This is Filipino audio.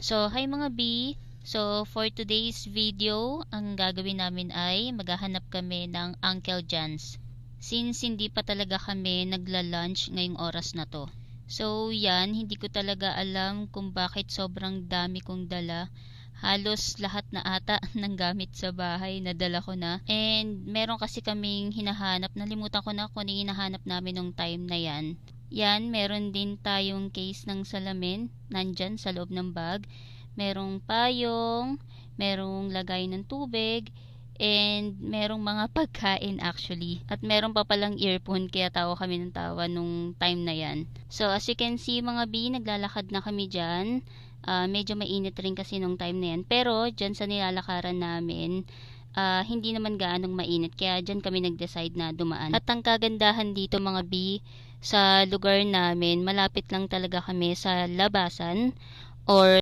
So, hi mga B! So, for today's video, ang gagawin namin ay maghahanap kami ng Uncle John's. Since hindi pa talaga kami nagla-lunch ngayong oras na to. So, yan, hindi ko talaga alam kung bakit sobrang dami kong dala. Halos lahat na ata ng gamit sa bahay nadala ko na. And meron kasi kaming hinahanap, nalimutan ko na kung ano yung hinahanap namin nung time na yan. Yan, meron din tayong case ng salamin nandyan sa loob ng bag. Merong payong, merong lagay ng tubig, and merong mga pagkain actually. At meron pa palang earphone kaya tawa kami ng tawa nung time na yan. So as you can see mga B, naglalakad na kami dyan. Medyo mainit rin kasi nung time na yan. Pero dyan sa nilalakaran namin, hindi naman gaanong mainit. Kaya dyan kami nag-decide na dumaan. At ang kagandahan dito mga B, sa lugar namin, malapit lang talaga kami sa labasan or